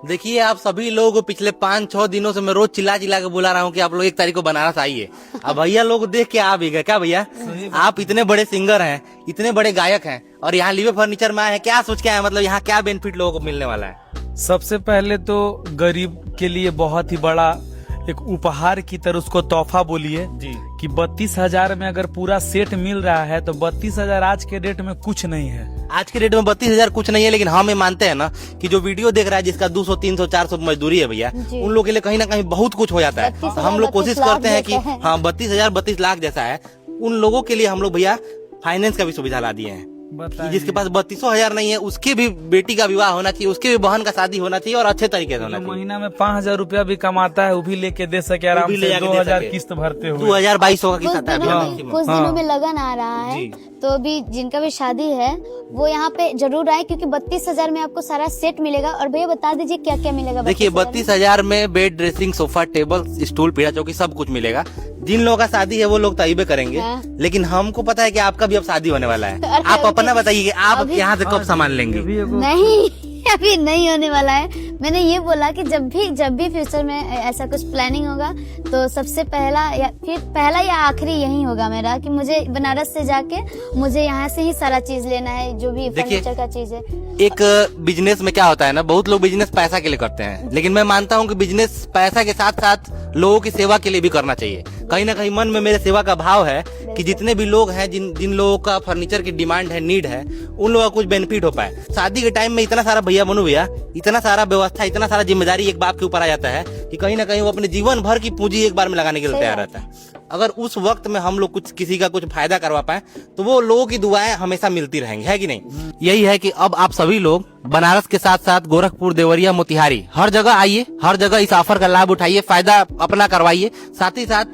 देखिए आप सभी लोग पिछले 5-6 दिनों से मैं रोज चिल्ला चिल्ला के बुला रहा हूँ कि आप लोग 1 तारीख को बनारस आइए। अब भैया लोग देख के आ भी गए क्या भैया? आप इतने बड़े सिंगर हैं, इतने बड़े गायक हैं और यहाँ लीवे फर्नीचर में आए हैं, क्या सोच के आए? मतलब यहाँ क्या बेनिफिट लोगों को मिलने वाला है? सबसे पहले तो गरीब के लिए बहुत ही बड़ा एक उपहार की तरह उसको तोहफा बोलिए जी कि 32,000 में अगर पूरा सेट मिल रहा है तो 32,000 आज के डेट में कुछ नहीं है। आज के रेट में 32,000 कुछ नहीं है, लेकिन हम ये मानते हैं ना कि जो वीडियो देख रहा है जिसका 200, 300, 400 मजदूरी है भैया, उन लोगों के लिए कहीं ना कहीं बहुत कुछ हो जाता है। तो हम लोग कोशिश करते हैं कि हाँ 32,000 32 लाख जैसा है, उन लोगों के लिए हम लोग भैया फाइनेंस का भी सुविधा ला दिए हैं। कि जिसके पास 32,000 नहीं है उसके भी बेटी का विवाह होना चाहिए, उसके भी बहन का शादी होना चाहिए और अच्छे तरीके से होना चाहिए। महीना में 5,000 रुपया भी कमाता है वो भी लेके दे सके आराम से 2,000 किस्त भरते हुए। 2,200 का किस्त आता है कुछ दिनों में लगन आ रहा है, तो अभी जिनका भी शादी है वो यहाँ पे जरूर आए, क्योंकि 32,000 में आपको सारा सेट मिलेगा। और भैया बता दीजिए क्या क्या मिलेगा? देखिए 32,000 में bed, dressing, sofa, table, stool, पीढ़ा चौकी सब कुछ मिलेगा। जिन लोगों का शादी है वो लोग तइबे करेंगे, लेकिन हमको पता है कि आपका भी अब शादी होने वाला है। आप अपना बताइए कि आप यहाँ से कब सामान लेंगे? नहीं, अभी नहीं होने वाला है। मैंने ये बोला कि जब भी फ्यूचर में ऐसा कुछ प्लानिंग होगा तो सबसे पहला या आखिरी यही होगा मेरा, कि मुझे बनारस से जाके मुझे यहाँ से ही सारा चीज लेना है, जो भी फर्नीचर का चीज है। एक बिजनेस में क्या होता है ना, बहुत लोग बिजनेस पैसा के लिए करते हैं, लेकिन मैं मानता हूँ कि बिजनेस पैसा के साथ साथ लोगों की सेवा के लिए भी करना चाहिए। कहीं ना कहीं मन में मेरे सेवा का भाव है कि जितने भी लोग हैं, जिन लोगों का फर्नीचर की डिमांड है, नीड है, उन लोगों का कुछ बेनिफिट हो पाए। शादी के टाइम में इतना सारा भैया इतना सारा व्यवस्था, इतना सारा जिम्मेदारी एक बाप के ऊपर आ जाता है कि कहीं ना कहीं वो अपने जीवन भर की पूंजी एक बार में लगाने के लिए तैयार रहता है। अगर उस वक्त में हम लोग किसी का कुछ फायदा करवा पाए तो वो लोगों की दुआएं हमेशा मिलती रहेंगी, है कि नहीं? यही है कि अब आप सभी लोग बनारस के साथ साथ गोरखपुर, देवरिया, मोतिहारी हर जगह आइए, हर जगह इस ऑफर का लाभ उठाइए, फायदा अपना करवाइए। साथ ही साथ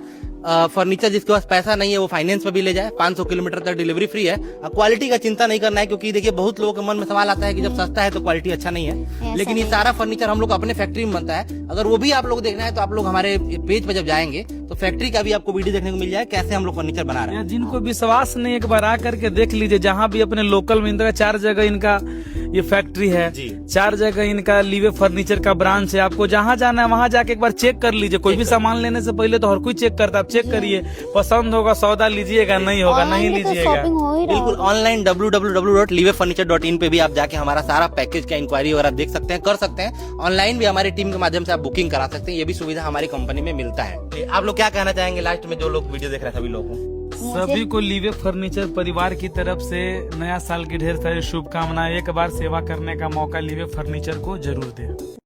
फर्नीचर जिसके पास पैसा नहीं है वो फाइनेंस पे भी ले जाए। 500 किलोमीटर तक डिलीवरी फ्री है। क्वालिटी का चिंता नहीं करना है, क्योंकि देखिए बहुत लोगों के मन में सवाल आता है कि जब सस्ता है तो क्वालिटी अच्छा नहीं है, लेकिन ये सारा फर्नीचर हम लोग अपने फैक्ट्री में बनता है। अगर वो भी आप लोग देखना है तो आप लोग हमारे पेज पे जब जाएंगे तो फैक्ट्री का भी आपको वीडियो देखने को मिल जाए, कैसे हम लोग फर्नीचर बना रहे हैं। जिनको विश्वास नहीं, एक बार आ करके देख लीजिए। जहाँ भी अपने लोकल में 4 जगह इनका ये फैक्ट्री है, 4 जगह इनका लीवे फर्नीचर का ब्रांच है। आपको जहाँ जाना है वहाँ जाके एक बार चेक कर लीजिए। कोई भी सामान लेने से पहले तो हर कोई चेक करता है, आप चेक करिए, पसंद होगा सौदा लीजिएगा, नहीं होगा नहीं लीजिएगा। बिल्कुल ऑनलाइन www.livefurniture.in पे भी आप जाके हमारा सारा पैकेज का इंक्वायरी वगैरह देख सकते हैं, कर सकते हैं। ऑनलाइन भी हमारी टीम के माध्यम से आप बुकिंग करा सकते हैं, ये भी सुविधा हमारी कंपनी में मिलता है। आप लोग क्या कहना चाहेंगे लास्ट में, जो लोग वीडियो देख रहे हैं सभी लोगों को? सभी को लीवे फर्नीचर परिवार की तरफ से नया साल की ढेर सारी शुभकामनाएं। एक बार सेवा करने का मौका लीवे फर्नीचर को जरूर दें।